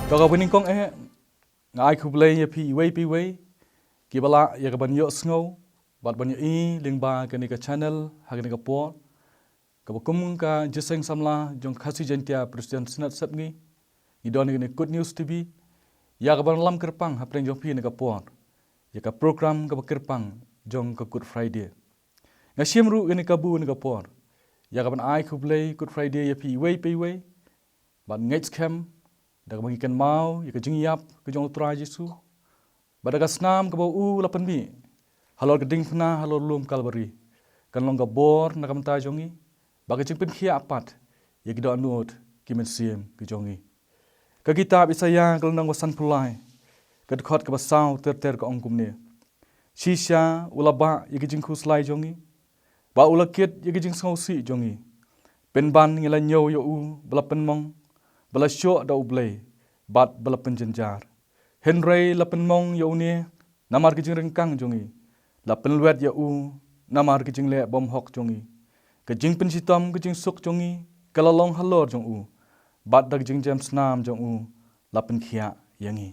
Kau bening kong ngai kublay ya pi kibala ya kaban yo snow bat ban lingba ka channel hagani ka po ka bakum ka jeseng samla jong khasi jentia Presiden Senat sabngi idon ni Good News TV ya kaban lam kerpang hapreng jong pi ni ka po ya ka program ka kerpang jong ka Good Friday ngasiam ru ni ka bu ni ka po ya kaban ai kublay Good Friday ya pi bat ngaits kem dak mangikan mau ya ka jingyap ka jong utra Yesu badaga snam ka bau lapan mi halor geding pna halor lum kalbari kan long ka bor na kam ta jongi baga jingpin khia apat ya gido anut kimen siem ki jongi ka kitab Isaya kal nang wasan pulai ka khot ka basau ter ka ong kumne shisha ulaba ya jing khuslai jongi ba ulakit ya jing sausi jongi penban ngila nyo yo u belapen mong bala syok da ublay bat bala penjenjar henry lapen mong ya unie namar kijing rengkang jongi lapen luet ya u namar kijing le bom hok jongi kijing pensitam kijing suk jongi kalalong halor jong u bat dag jing jam snam jong u lapen khia yangi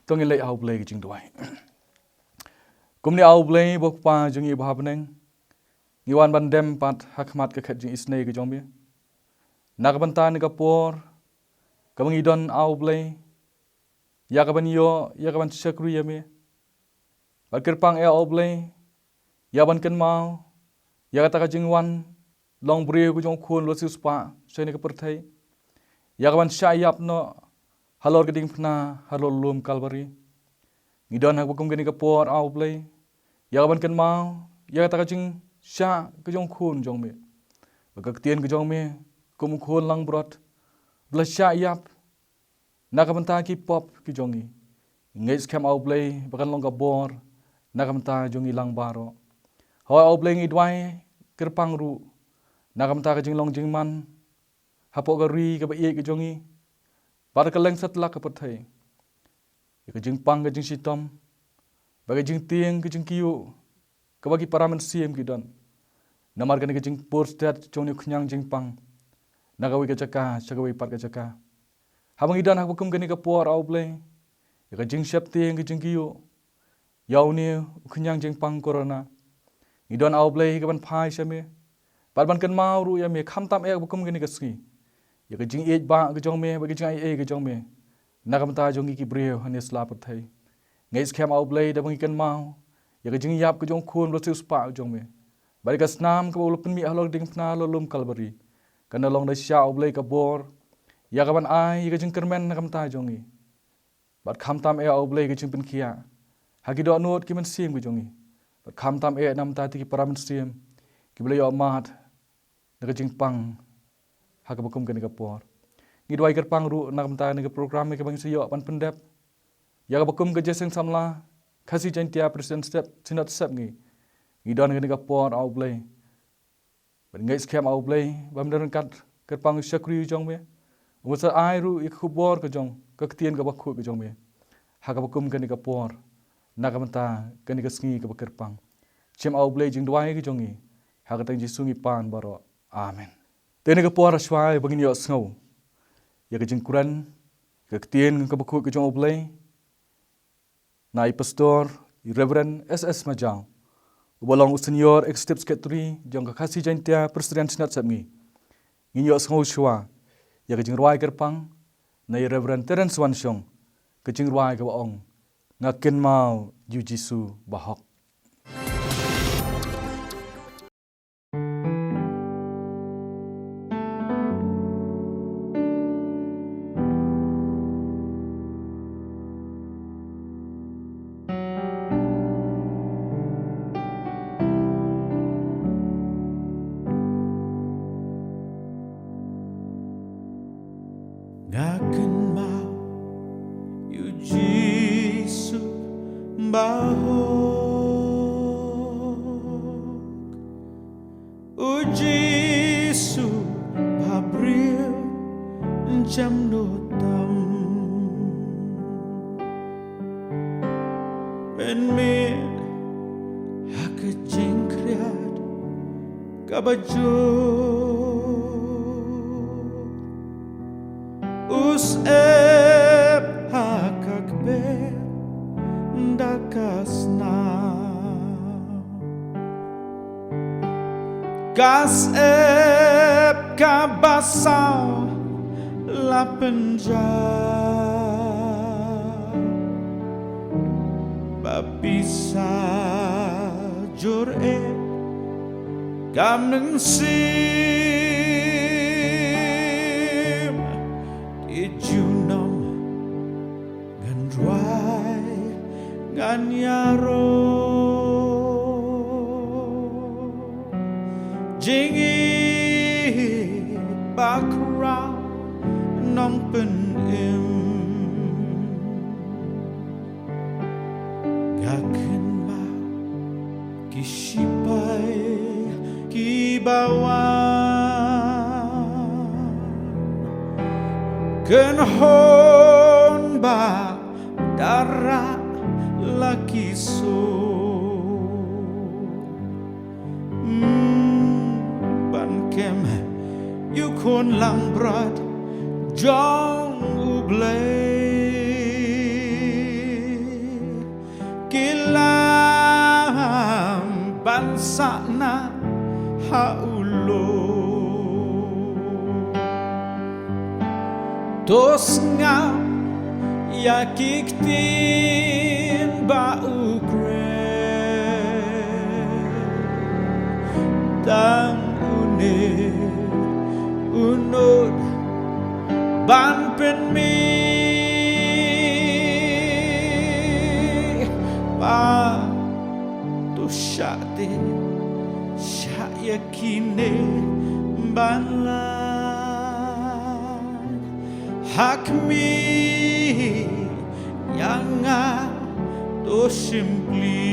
tongi le au blay kijing duai kumni au blay bok pa jongi bhabneng ngiwan bandem pat hakmat ka khat jing isnei ki jong bi nakbanta ni kapor kabang idon au blay ya kaban yo ya kaban syakru ya me bakir pang au blay ya ban ken mau ya kata ka jingwan long bri ku jong khun lo sis pa sene ka perthai ya kaban syayap no halor geding pna halor lum kalbari idon hak bukum geni ka por au blay ya kaban ken mau ya kata ka jing sya ka jong khun jong me bakak tien ka jong me kum khun lang brot blasya yap nakamanta ki pop ki jongi ngais kam au blay bakan long ka bor nakamanta jongi lang baro hawa au blay ngi dwai kerpang ru nakamanta ka jing long jing man hapo ka ri ka ba ye ki jongi par ka leng satla ka pathai ka jing pang ka jing sitom bagai jing tieng ka jing kiu ka bagi paramen siem ki don namar ka jing pur stat jong ni khnyang jing pang nagawi ka jaka chagawi par ka jaka habang idan hak bukum gani ka por au blay ya ka jing syap tieng ka jing kiu yaw ni khnyang jing pang corona idon au blay ka ban phai syame par ban kan mau ru ya me kham tam ek bukum gani ka ski ya ka jing ej ba ka jong me ba ka jing ai ka jong me nakam ta jong ki breu hanes la pat thai ngais khem au blay da bang kan mau ya ka jing yap ka jong khun lo sis pa jong me bari ka snam ka ul pen mi halok ding pna lo lum kalbari kana long da sya au blay ka bor ya kaban ai ka jing kermen nakam ta jongi bat kham tam au blay ka jing pen khia hagido anut ki men sim ki jongi bat kham tam nam ta ti ki paramen sim ki blay yo mat ka jing pang hak bukum kan ka por ngi dwai ker pang ru nakam ta ni ka program ka bang siyo pan pendep ya ka bukum ka jeseng samla khasi jentia Presiden Senat sep ngi don kan ka por au blay bat ngai scam au blay bam dan kat ker pang syakri jong me Wasa ai ru ik khubor ka jong ka ktien ka bakhu ka jong me haka bakum kan ka por nakamanta kan ka sngi ka bakerpang chem au blay jing dwai ka jongi haka tang jisungi pan baro amen tene ka por swai bangin yo sngo ya ka jing kuran ka ktien ka bakhu ka jong blay nai pastor Reverend SS Majang ubolong senior executive secretary jong ka khasi jentia Presiden Senat sabngi nginyo sngo shwa ya kejing ruai kerpang na Reverend Terence Wansyong kejing ruai ka baong ngaken mau yu Jisu bahok Ngaken mau yu Jisu bahok u Jisu babril jam notam ben me hakajing kriat kabajo us Gas ep kabasau la penja babisa jur gam nang sim ijunam gan ruai gan yaro jingi bakra nong pen im gaken ba kishipai kibawan ken hon ba dara laki so kem you kon lang brat jong ublay kilam bansa na haulo tos nga yakiktin ba ukre tang unod ban pen mi pa tu shate sha yakine ban la hak mi yanga to simply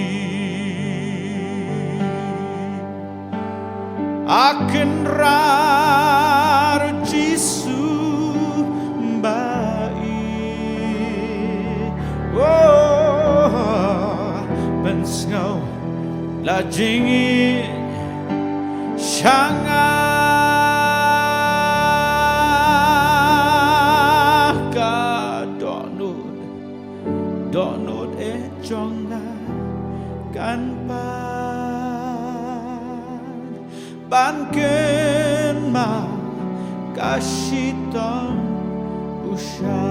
akan rar Jisu bai oh bensngau la jingi shanga ka donut jonga kan pa ban ken ma kashitam usha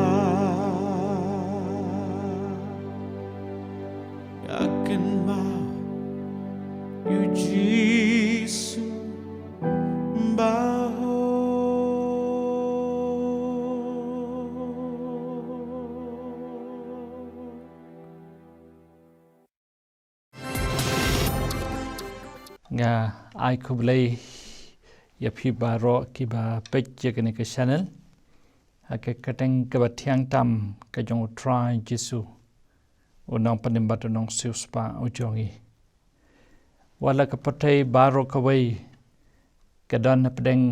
yakin ma you Jisu baho nga ai kublai ya phi baro ki ba page ke ke channel ha ke kateng ke ba thiang tam ke jong try Jisu onang panimbat onang siuspa ujongi wala ka patai baro ka wai ke dan pedeng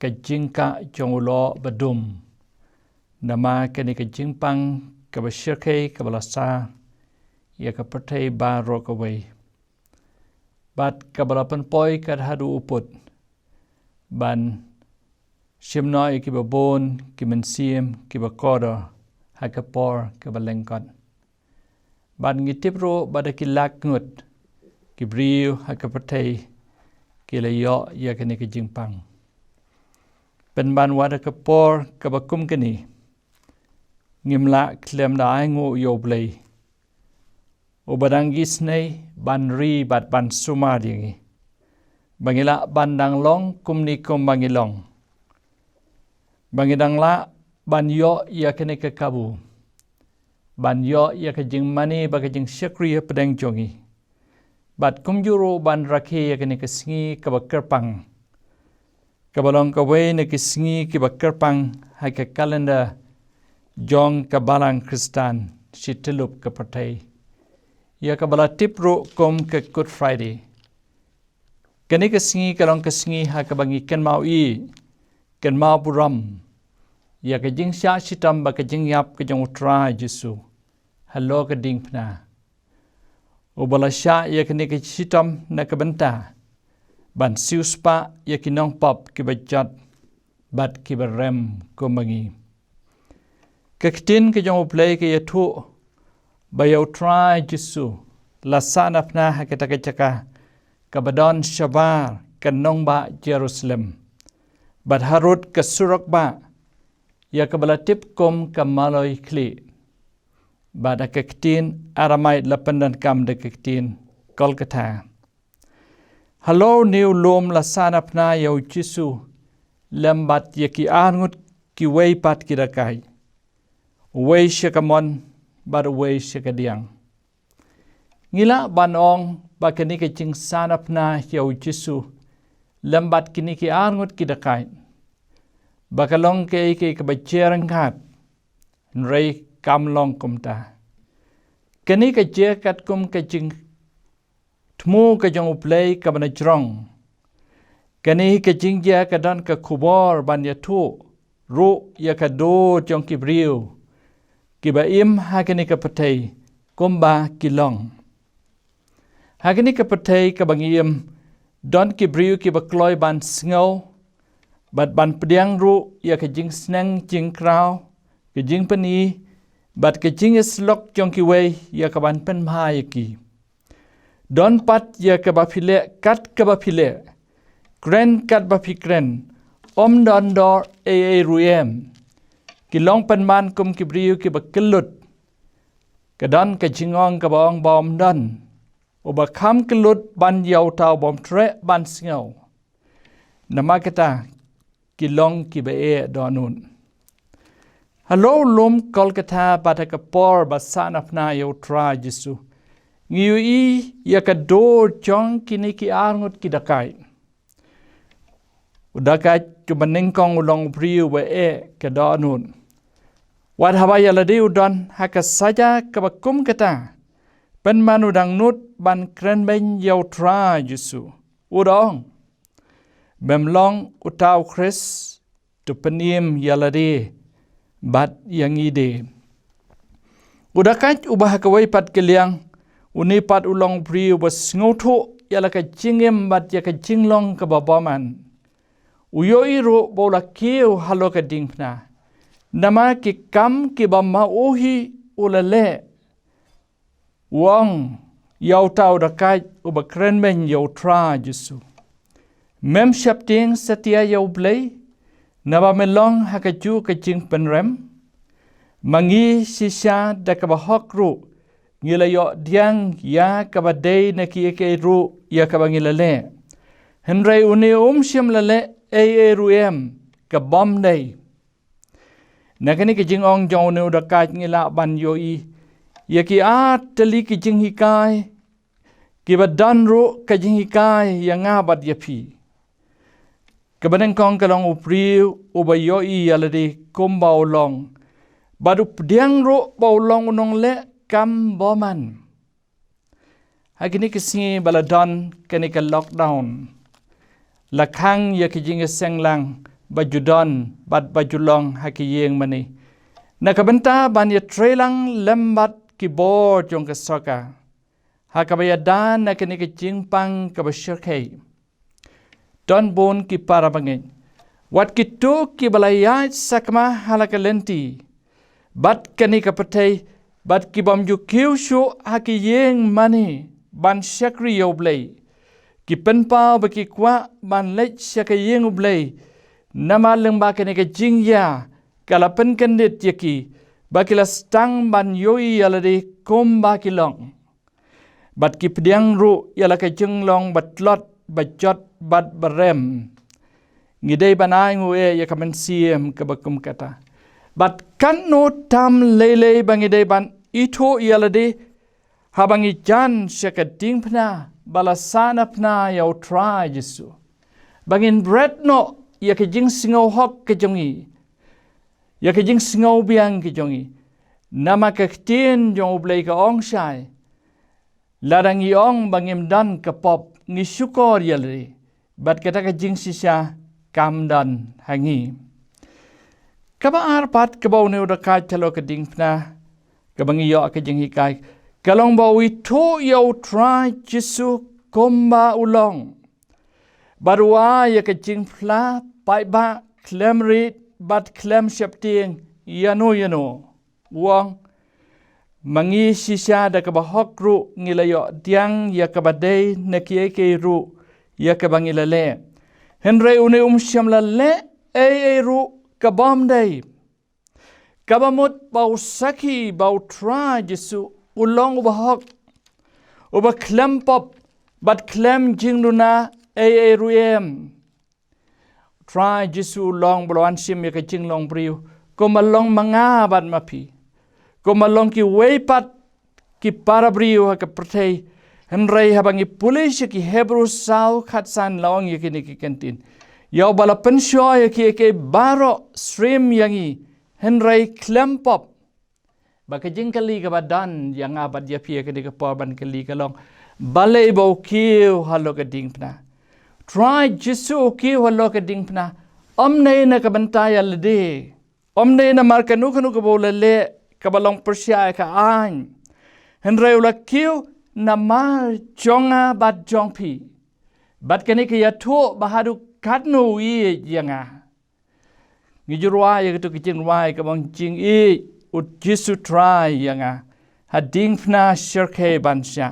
ke jingka jongulo badum nama ke ni ke jingpang ke ba shirke ke balasa ya ka patai baro ka wai bat kabalapan poi kad hadu uput ban shimnoi ki babon ki mensiem ki bakoda hakapor ki balengkot ban ngitipro badaki lakngut ki briu hakapatei ki layo ya kene ki jingpang pen ban wada kapor kabakum kini ngimla klem da aingu yoblei ubadangis nei ban ri bat ban suma dingi bangila bandang long kumni kum bangilong bangidang la ban yo ya kene ke kabu ban yo ya ke jing mani ba ke jing syakri pedang jongi bat kum juro ban rakhe ya kene ke singi ke bakerpang kabalong ka we ne ke singi ke bakerpang ha ke kalenda jong ka balang kristan sitelup ke patai ya kabala tipro kom ke Good Friday kani ke singi kalong ke singi ha ka bangi ken mau i ken mau buram ya ke jing sya sitam ba ke jing yap ke jong utra Jisu hello ke ding pna ubala sya ya kani ke sitam na ke benta ban siuspa ya ki nong pop ki bajat bat ki barem ko mangi ke tin ke jong play ke yatu bayaw try Jisu lasana pna hakita ke caka kabadon shabar kanong ba Jerusalem. Bat harut ke surak ba, ya ke balatip kom ke maloi kli. Bat akaktin aramai lapandan kam dekaktin Kolkata. Halo niu lom la sanapna yau Jisu, lembat yaki angut ki wei pat kidakai. Wei syakamon, bat wei syakadiang. Ngila banong bakani kecing sanapna yau Jisu, lembat kini ki angut kidakai. Bakalong ke kebacerang kat, nrei kamlong kumta. Kani kejekat kum kecing tmu kejong uplay kabanajrong. Kani kecing dia kadan ke kubor ban yatu, ru ya kado jong kibriu. Kibaim hakani kapatay, kumba kilong. Hakani kapatay kabangiem, don kibriu kibakloy ban sngaw, bat ban pediang ru ya kejing sneng jing krau, kejing pani, bat kejing islok jong kiway ya kaban penmahayaki. Don pat ya kabapile kat kabapile, kren kat bapikren, don dor ruem. Kilong penman kum kibriu kibakelut, kadon kejingong kabawang bom don, ubakam kelut ban yaw tau bom tre ban singaw. Nama kata kilong kibae donun. Halo lum Kolkata bata kapor basanapna yaw tra Jisu. Ngiyui ya kado jong kini ki arngut kidakai. Udakai kumaningkong ulong priu wa kadonun. Wad hawaya ladi udon haka saja kabakum kata. Penman udang nut ban kren ben yaw tra Jisu. Udong. Bemlong utau Chris tu penim yaladi bat yang ide. Udakai ubah kawai pat keliang. Unipat ulong priu bas ngoto yala ka jingem bat ya ka jinglong ka babaman. Uyo iro bola kiu halo ka dingpna. Nama ki kam ki bama uhi ulale. Wong yaw tau dakai uba krenmen yaw tra Jisu. Mem syapting setia yaw blay. Naba melong hakaju ka jing penrem. Mangi sisya da ka bahok ru. Ngilayo diang ya kabadai na kiye ru ya kabangilale. Henry uni syam lale ruem kabom day. Nakani kijing ong jong ne udakat ngila ban yoi. Ya ki at tali kijing hikai. Kibadan ru kijing hikai yang abad yapi. Kabaneng kong kalong upriu ubayoi yaladi kumbau long. Badu pediang ru bau long unong le kam boman. Hagini kisi baladon kani ka lockdown. Lakang ya kijing senglang bajudon bat bajulong hakiyeng mani. Nakabenta ban ya trailang lembat kibo jong kasoka. Hakabayadan na kani kijing pang kabasyarkay. Don bon ki parabangin. Wat kitu ki balayat sakma halakalenti. Bat kani kapatay bat kibam ju kiu shu haki yeng mani ban syakri yoblay. Ki penpau baki kwa ban lech syaka yeng ublay. Nama lengba kani ka jingya kalapen kendit yaki. Baki lastang ban yoi yaladi kum baki long. Bat ki pediang ru yala ka jenglong batlot bajot bat barem. Ngidai banai ngue ya kamen siem kabakum kata. Bat kan no tam lele bangidai ban ito yalade habangi jan syakating pna balasana pna yaw tra Jisu. Bangin bread no ya kejing singaw hok kejongi. Ya kejing singaw biang kejongi. Nama kaktin jong ublay ka ong syai. Ladang iong bangim dan kapop ngi syukor yalade. Bat kata kejing sisya kamdan hangi. Kaba arpat kabaw ne udakat talo keding pna. Kabang iyo kejing hikai. Kalong bawi to yaw tra Jisu komba ulong. Barua ya kejing pla pai ba klem rit bat klem syapting yano. Wong mangi sisya da kabahok ru ngilayo diang ya kabadai na kiye ru ya ke bangi lale henry une syam lale ru kabam dai kabamut bau saki bau try Jesu ulong bahok uba klempop bat klem jingluna ruem try Jesu long boloan sim ya ke jinglong priu ko malong mangabat mapi ko malong ki weipat ki para briu ha ka pertai henry habangi pulis ki Hebrew sau khatsan long ya ki kentin yau bala pensyo ya ki baro stream yangi henry klempop baka jingkali ka badan yang abad ya pia ke ka porban kali ka long balai bau kiu halo ka dingpna try Jesu kiu halo ka dingpna omne na ka bantaya lede omne na markanu kanu ka bolale kabalong persya ka an henry ula kiu na mar jonga bat jongpi bat kani ka yato bahadu katno yanga ngijurwa ya to kicin wai ka bang jing ut Jesu try yanga hading pna shirke bansya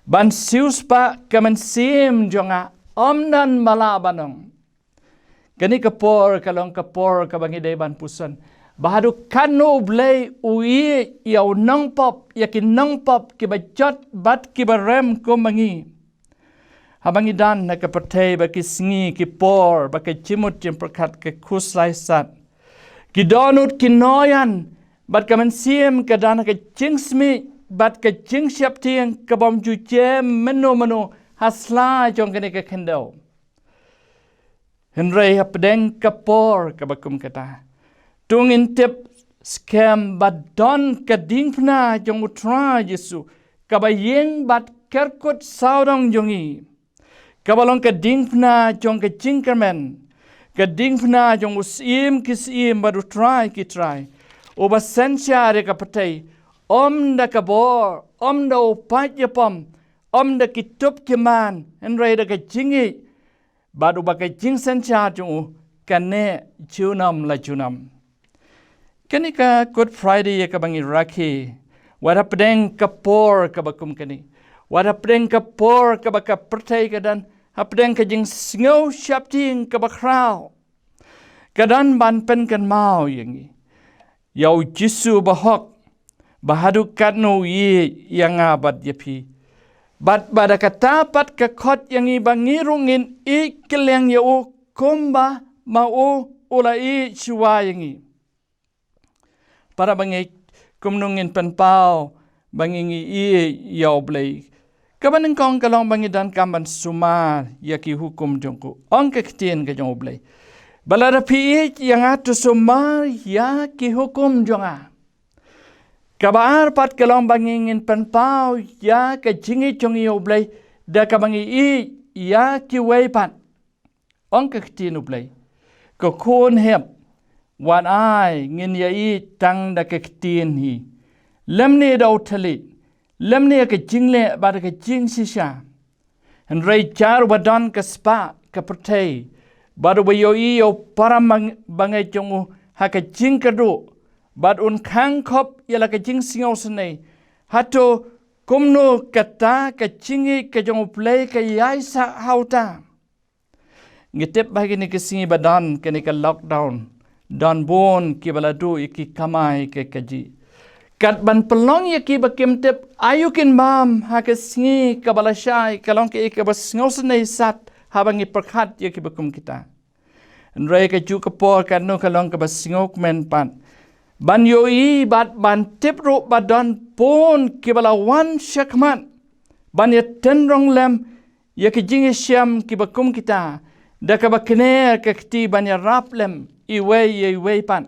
ban sius pa kaman sim jonga omnan malabanong kani kapor kalong kapor kabangi day ban pusan bahadu kanu blay ui yaw nang pop yakin nang pop kibajot bat kibarem ko mangi habangi dan na kapatay baki sngi kipor baki chimut chimperkat ke kuslay sat kidonut kinoyan bat kaman siem kadana ke jingsmi bat ke jingsyap tiang kabom jujem menu hasla jong kene ke kendo henry hapdeng kapor kabakum kata tungin tip scam bat don kading pna jong utra Jesu kabayeng bat kerkut saudong jongi kabalong kading pna jong ke jingkermen kading pna jong usim kisim badu try ki try oba sensya re kapatai om da kabor om da upat yapam om da kitup keman henry da ke jingi badu ba ke jing sensya jong kane junam la junam kani ka Good Friday ya kabangi raki wada pedeng kapor kabakum kani wada pedeng kapor kabaka pertai kadan hapdeng ka jing snow shapting kabakrao kadan ban pen kan mau yangi yau Jesu bahok bahadu katno yang abad yapi bat bada kata pat ka khot yangi bangirungin ikeleng yau komba mau ulai chua yangi para bangi kumnungin penpau bangingi yau blay kabaneng kong kalong bangi dan kamban sumar yaki hukum jongku ongke ketien ke jong blay balada pi yang atu sumar yaki hukum jonga kabar pat kalong bangingin penpau ya ke jingi jong yau blay da kabangi yaki weipat ongke ketien blay ko kun hep wan ai ngin ya tang da ke ketien hi lemne da utalit lemne ke jingle ba ke jing sisa henry char wadan ke spa ke pertai baru bayo yo para bangai jongu ha ke jing kedu bad un khang khop yala ke jing singau sene hato kumno kata ke jingi ke jongu play ke yaisa hauta ngitep bagi ni ke singi badan ke ni ke lockdown dan bon ki baladu iki kamai ke kaji kat ban pelong yaki bakim tip ayukin mam ha ke singi kabalashai kalong ke ke bas ngosne sat habangi perkhat yaki bakum kita nrai ke ju kapor kan no kalong ke bas ngok men pan ban yoi bat ban tip ro badan pon ke balawan syakman ban ya tenrong lem yaki jingi syam ki bakum kita da ka bakne ke kti ban ya raplem iwei pan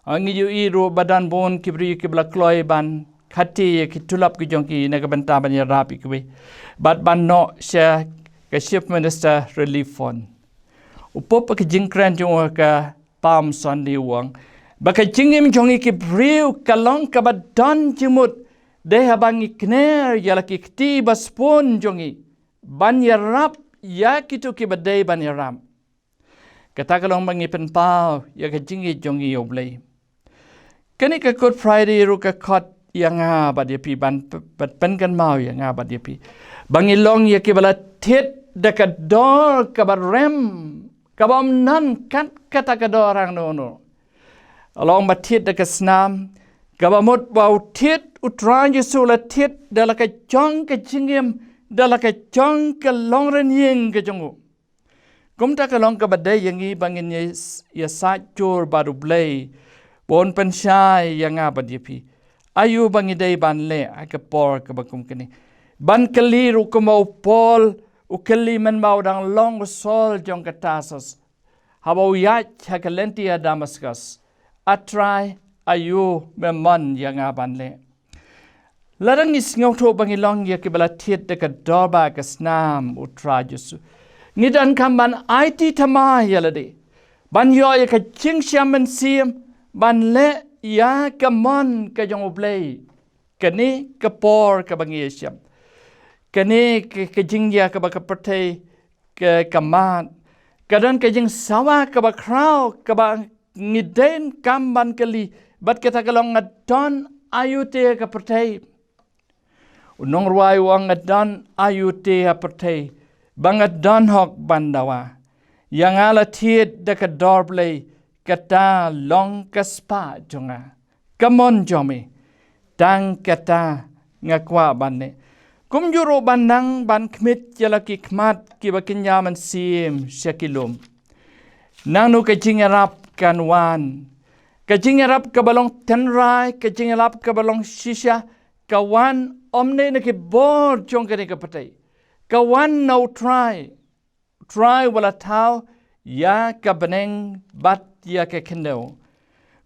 angi yu ro badan bon kibri kibla kloy ban khati ki tulap ki jongki na ka banta ban ya rapi ki bat ban no sha ka chief minister relief fund upop ki jingkran jong ka pam son di wang ba ka jingim jongi ki briu kalong ka badan jimut de habangi kner ya la ki kti baspon jongi ban ya rap ya kitu ki badai ban ya ram kata kalong bangi penpau ya ka jingi jongi yoblay kani ka Good Friday ru ka khot yang abad yapi ban pen kan mau yang abad yapi bangi long ya ki bala thet dekat dor kabarem kabam nan kat kata kadorang nono. Along batit dekat senam kabamut bau tit utran Yesu la tit dalam kejong kejingim dalam kejong kelongren yeng kejongu. Kumta kalong kabadai yangi bangin ya sajur baru blay bon pensyai yang abad yepi. Ayu bangidai ban le akapor kabakum kini. Ban keliru kumau pol ukeli men mau dang long sol jong katasas. Habau yat hakalenti ya Damaskus. Atrai ayu memon yang aban le. Larang is ngoto bangilong ya kibala tiet dekat dorba kesnam utra Yesu. Ngidan kamban IT tamah ya lade. Ban yo ya kacing siamen siam ban le ya kamon ka jong oblay. Kani kapor ka bangi siam. Kani kajing ya ka bakapertai ke kamat. Kadang kajing sawa ka bakrau ka ba ngiden kamban kali bat kita kalong ngadon ayute ka pertai. Unong ruai wang ngadon ayute ka pertai. Bangat don hok bandawa. Yang ala tiet dekat dorblay kata long kaspa jonga. Kamon jomi. Tang kata ngakwa banne. Kum juro bandang ban kmit jalaki kmat kiba kinyaman sim syakilum. Nang nu kajing arap kanwan. Kajing arap kabalong tenrai, kajing arap kabalong shisha, kawan omne na kibor jong kani kapatai. Kawan no try wala tau ya kabeneng bat ya ke kendau.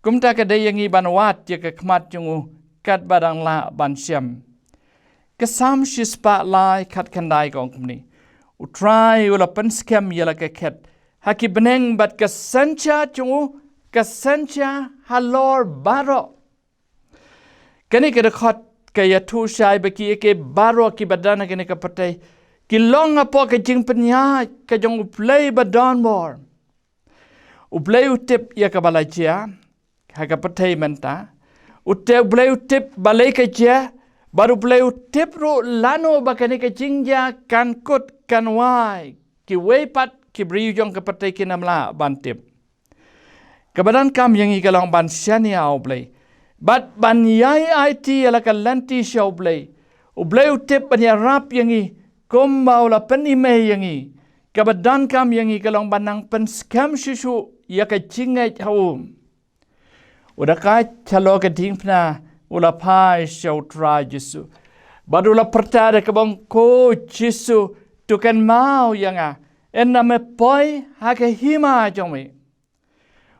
Kumta ka dayangi banwat ya ke kmat jungu kat badang la ban syam. Kesam shispa lai kat kandai kong kumni. Utrai wala penskem ya la ke ket. Haki beneng bat kesencha jungu kesencha halor baro. Kani ke dekat kaya tu syai baki ke baro ki badana kini kapatai. Kilong apa kajing penyat kajong uplay badan bor. Uplay utip ya kabalajia haga petai menta. Uplay utip balai kajia baru uplay utip ru lano bakani kajing ja kan kut kan wai ki weipat ki briujong ke petai kinamla bantip. Kebadan kam yang ikalong ban syania uplay. Bat ban yai IT ala kalanti sya uplay. Uplay utip ban ya rap yang i kumbau la penimeh yangi. Kabadan kam yangi kalong banang penskam susu ya ka cingai haum. Udah ka calo ka dingpna ula pai syautra Yesu. Baru la pertada kabang ko Yesu tukan mau yanga. Enna me poi haka hima jome.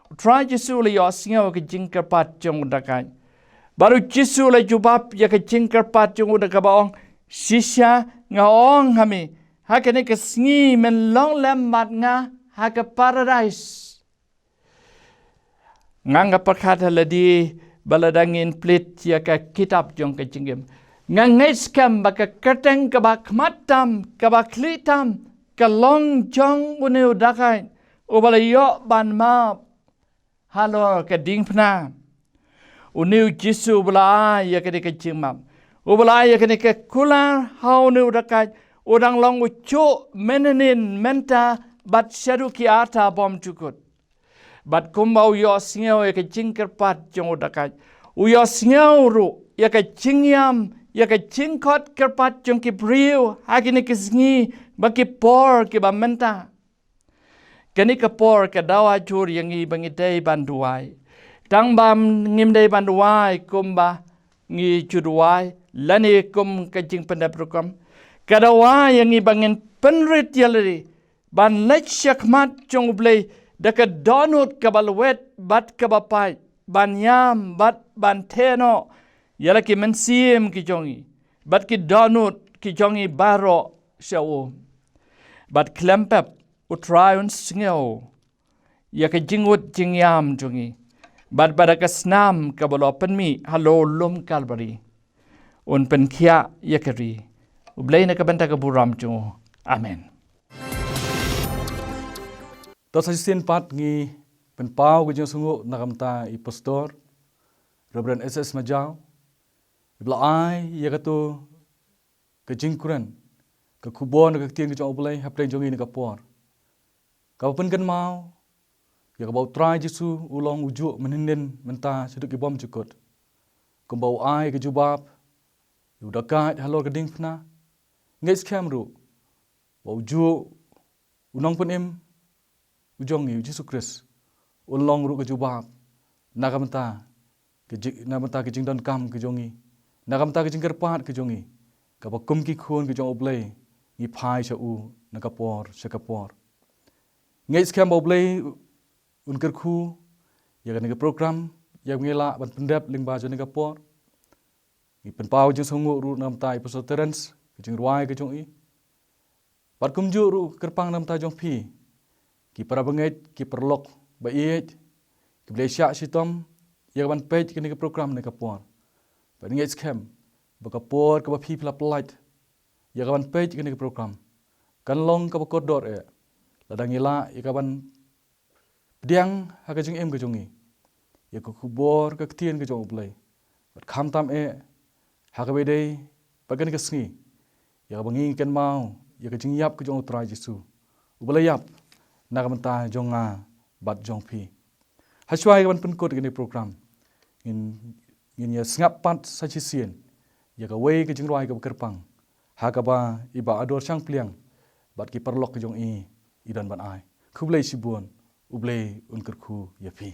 Utra Yesu la yosngau ka jingkar pat jong udakai. Baru Yesu la jubab ya ka jingkar pat jong udakabaong sisya ngaong kami hakane kesngi men long lembat nga haka paradise nganga perkata ladi baladangin plit ya ka kitab jong ka jinggem ngangeskam baka kerteng ka bak matam ka bak litam ka long jong une udakai ubalayo ban ma halor ka dingpna unu Yesu bala ya ka jingmam Ubala ya kini ke kular hau ni udakai udang long ucu menenin menta bat syadu ki ata bom cukut. Bat kumbau yo singau ya ke jingker pat jong udakai. Uyo singau ru ya ke jingyam ya ke jingkot kerpat jong ki briu hakini ke singi baki por ki ba menta. Kini ke por ke dawa jur yang i bangidai banduai. Tang bam ngimdai banduai kumba ngi juduai. Lani kum kajing pendaprukom. Kadawa yang ibangin penrit yalari. Ban lech syakmat jong ublay. Daka donut kabalwet bat kabapai. Ban yam bat ban teno. Yala ki mensim ki jongi. Bat ki donut ki jongi baro syawo. Bat klempep utrayun singau. Ya ka jingwut jingyam jongi. Bat badaka snam kabalo penmi halo lum kalbari. Un penkia yakari. Ublay na kabanta kaburam jo. Amen. Tas asisin pat ngi penpau gajang sungu nakamta i pastor Reverend SS Majau. Ibla ai yakatu kajingkuran ke kubon ke tiang ke jong oblay hap deng jongi ni kapor ka pen kan mau ya ka bau try Jesu ulong ujuk menenden menta seduk ibom cukut ke bau ai ke jubab udah kat halor ke ding pna ngai scam ru bau ujuk unong pen em ujong ni Jesu Kris ulong ru ke jubab nakamenta ke jing don kam ke jongi nakamenta ke jing kerpat ke jongi ka kum ki khun ke jong oblay ngi phai cha u nakapor sekapor ngai scam oblay unker khu ya kan ke program ya ngela ban pendap ling ba jong nakapor ngi penpau jing songu ru nam tai episode terence ke jing ruai ke jong i bat kum ju ru kerpang nam ta jong pi ki para benget ki perlok ba iet ki blesya sitom ya ban page ke program nakapor ban ngai scam bakapor ke ba pi pla light ya kaban page ke program kan long ka kodor ladang ila ya kaban diang ha ka jing em ke jongi ya ko kubor ka tien ke jong oblay bat kham tam ha ka bedei bagan ke sngi ya bangi kan mau ya ka jing yap ke jong utrai Jesu ublay yap na ka menta jonga bat jong pi haswai kaban penkot ke program in ya sngap pat sa sien ya ka wei ke jing roi ka kerpang ha ka ba iba ador sang pliang bat ki perlok ke jong i idan ban ai khublei sibun ublei unker khu ya pi